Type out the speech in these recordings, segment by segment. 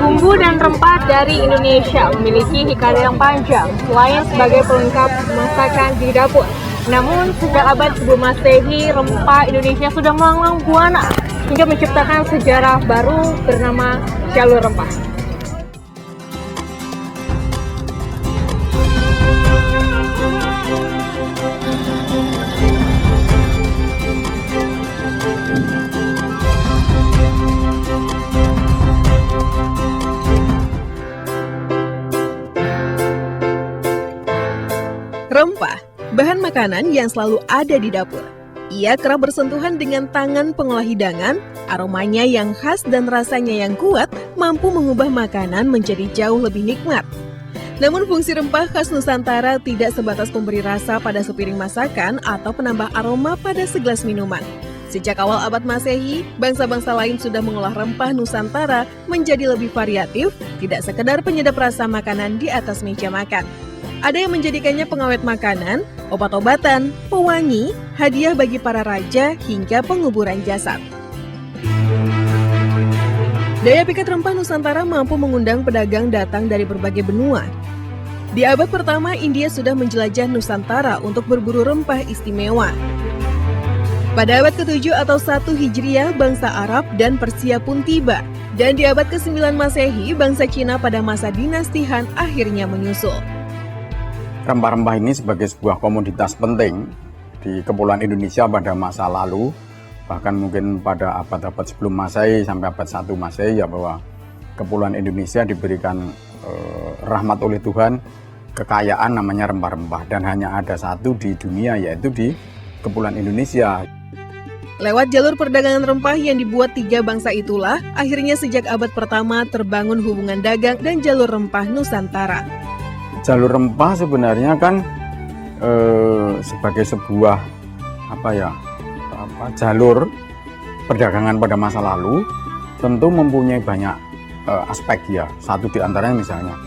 Bumbu dan rempah dari Indonesia memiliki hikayat yang panjang, selain sebagai pelengkap masakan di dapur. Namun, sejak abad sebelum Masehi, rempah Indonesia sudah melanglang buana hingga menciptakan sejarah baru bernama jalur rempah. Rempah, bahan makanan yang selalu ada di dapur. Ia kerap bersentuhan dengan tangan pengolah hidangan, aromanya yang khas dan rasanya yang kuat mampu mengubah makanan menjadi jauh lebih nikmat. Namun fungsi rempah khas Nusantara tidak sebatas memberi rasa pada sepiring masakan atau penambah aroma pada segelas minuman. Sejak awal abad Masehi, bangsa-bangsa lain sudah mengolah rempah Nusantara menjadi lebih variatif, tidak sekedar penyedap rasa makanan di atas meja makan. Ada yang menjadikannya pengawet makanan, obat-obatan, pewangi, hadiah bagi para raja, hingga penguburan jasad. Daya pikat rempah Nusantara mampu mengundang pedagang datang dari berbagai benua. Di abad pertama, India sudah menjelajah Nusantara untuk berburu rempah istimewa. Pada abad ke-7 atau 1 Hijriah, bangsa Arab dan Persia pun tiba. Dan di abad ke-9 Masehi, bangsa Cina pada masa dinasti Han akhirnya menyusul. Rempah-rempah ini sebagai sebuah komoditas penting di Kepulauan Indonesia pada masa lalu, bahkan mungkin pada abad-abad sebelum Masehi sampai abad 1 Masehi, ya, bahwa Kepulauan Indonesia diberikan rahmat oleh Tuhan, kekayaan namanya rempah-rempah, dan hanya ada satu di dunia, yaitu di Kepulauan Indonesia. Lewat jalur perdagangan rempah yang dibuat 3 bangsa itulah, akhirnya sejak abad pertama terbangun hubungan dagang dan jalur rempah Nusantara. Jalur rempah sebenarnya kan sebagai sebuah jalur perdagangan pada masa lalu tentu mempunyai banyak aspek, ya. Satu di antaranya misalnya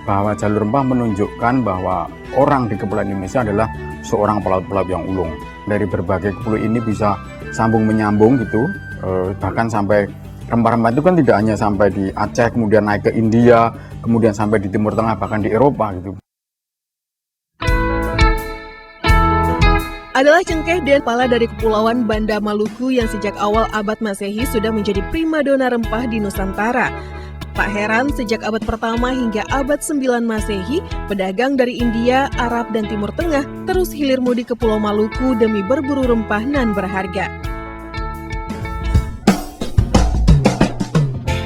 bahwa jalur rempah menunjukkan bahwa orang di Kepulauan Indonesia adalah seorang pelaut-pelaut yang ulung. Dari berbagai kepulauan ini bisa sambung menyambung gitu, bahkan sampai rempah-rempah itu kan tidak hanya sampai di Aceh, kemudian naik ke India, kemudian sampai di Timur Tengah, bahkan di Eropa gitu. Adalah cengkeh dan pala dari Kepulauan Banda Maluku yang sejak awal abad Masehi sudah menjadi primadona rempah di Nusantara. Tak heran sejak abad pertama hingga abad 9 Masehi, pedagang dari India, Arab, dan Timur Tengah terus hilir mudik ke Pulau Maluku demi berburu rempah nan berharga.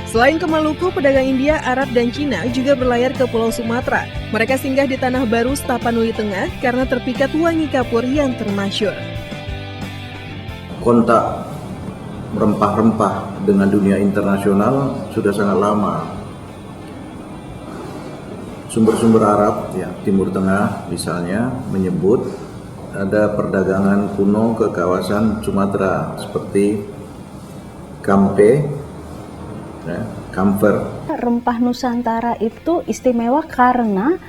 Selain ke Maluku, pedagang India, Arab, dan Cina juga berlayar ke Pulau Sumatera. Mereka singgah di Tanah Baru, Tapanuli Tengah karena terpikat wangi kapur yang termasyur. Kontak rempah-rempah dengan dunia internasional sudah sangat lama. Sumber-sumber Arab, ya, Timur Tengah misalnya, menyebut ada perdagangan kuno ke kawasan Sumatera seperti Kampe, ya, Kamfer. Rempah Nusantara itu istimewa karena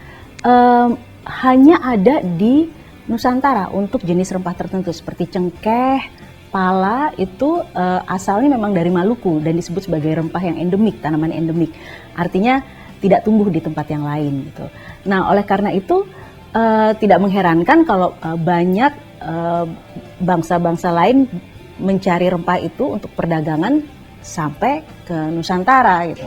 hanya ada di Nusantara untuk jenis rempah tertentu seperti cengkeh, pala itu asalnya memang dari Maluku dan disebut sebagai rempah yang endemik, tanaman endemik. Artinya tidak tumbuh di tempat yang lain gitu. Nah, oleh karena itu tidak mengherankan kalau banyak bangsa-bangsa lain mencari rempah itu untuk perdagangan sampai ke Nusantara gitu.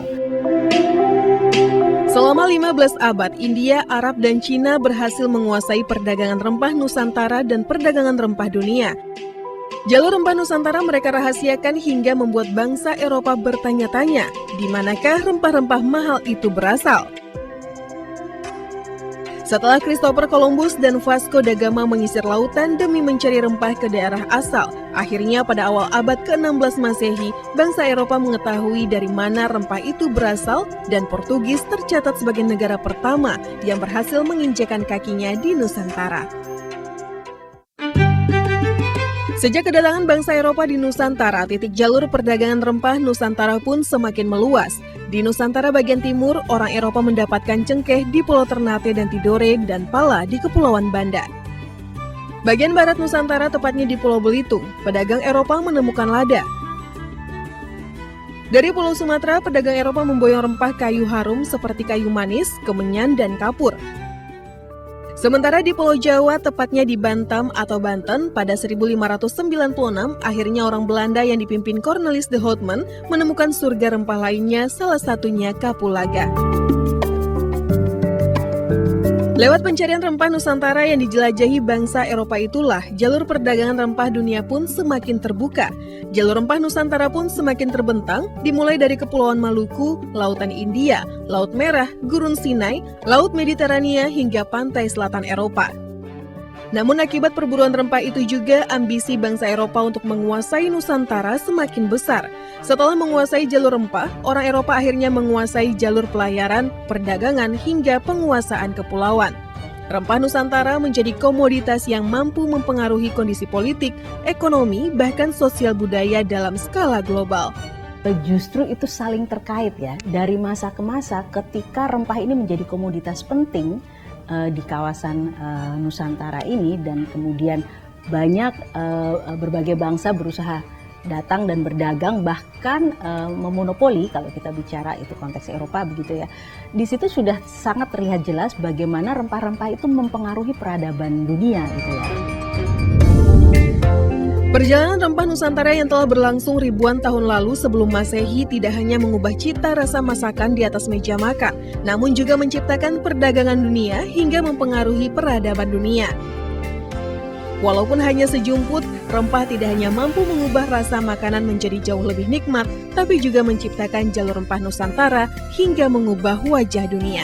Selama 15 abad, India, Arab, dan Cina berhasil menguasai perdagangan rempah Nusantara dan perdagangan rempah dunia. Jalur rempah Nusantara mereka rahasiakan hingga membuat bangsa Eropa bertanya-tanya, di manakah rempah-rempah mahal itu berasal? Setelah Christopher Columbus dan Vasco da Gama mengisir lautan demi mencari rempah ke daerah asal, akhirnya pada awal abad ke-16 Masehi, bangsa Eropa mengetahui dari mana rempah itu berasal dan Portugis tercatat sebagai negara pertama yang berhasil menginjakan kakinya di Nusantara. Sejak kedatangan bangsa Eropa di Nusantara, titik jalur perdagangan rempah Nusantara pun semakin meluas. Di Nusantara bagian timur, orang Eropa mendapatkan cengkeh di Pulau Ternate dan Tidore dan pala di Kepulauan Banda. Bagian barat Nusantara, tepatnya di Pulau Belitung, pedagang Eropa menemukan lada. Dari Pulau Sumatera, pedagang Eropa memboyong rempah kayu harum seperti kayu manis, kemenyan, dan kapur. Sementara di Pulau Jawa, tepatnya di Bantam atau Banten, pada 1596, akhirnya orang Belanda yang dipimpin Cornelis de Houtman menemukan surga rempah lainnya, salah satunya Kapulaga. Lewat pencarian rempah Nusantara yang dijelajahi bangsa Eropa itulah, jalur perdagangan rempah dunia pun semakin terbuka. Jalur rempah Nusantara pun semakin terbentang, dimulai dari Kepulauan Maluku, Lautan India, Laut Merah, Gurun Sinai, Laut Mediterania, hingga pantai selatan Eropa. Namun akibat perburuan rempah itu juga, ambisi bangsa Eropa untuk menguasai Nusantara semakin besar. Setelah menguasai jalur rempah, orang Eropa akhirnya menguasai jalur pelayaran, perdagangan, hingga penguasaan kepulauan. Rempah Nusantara menjadi komoditas yang mampu mempengaruhi kondisi politik, ekonomi, bahkan sosial budaya dalam skala global. Justru itu saling terkait ya, dari masa ke masa ketika rempah ini menjadi komoditas penting di kawasan Nusantara ini, dan kemudian banyak berbagai bangsa berusaha datang dan berdagang, bahkan memonopoli kalau kita bicara itu konteks Eropa begitu ya. Di situ sudah sangat terlihat jelas bagaimana rempah-rempah itu mempengaruhi peradaban dunia gitu ya. Perjalanan rempah Nusantara yang telah berlangsung ribuan tahun lalu sebelum Masehi tidak hanya mengubah cita rasa masakan di atas meja makan, namun juga menciptakan perdagangan dunia hingga mempengaruhi peradaban dunia. Walaupun hanya sejumput, rempah tidak hanya mampu mengubah rasa makanan menjadi jauh lebih nikmat, tapi juga menciptakan jalur rempah Nusantara hingga mengubah wajah dunia.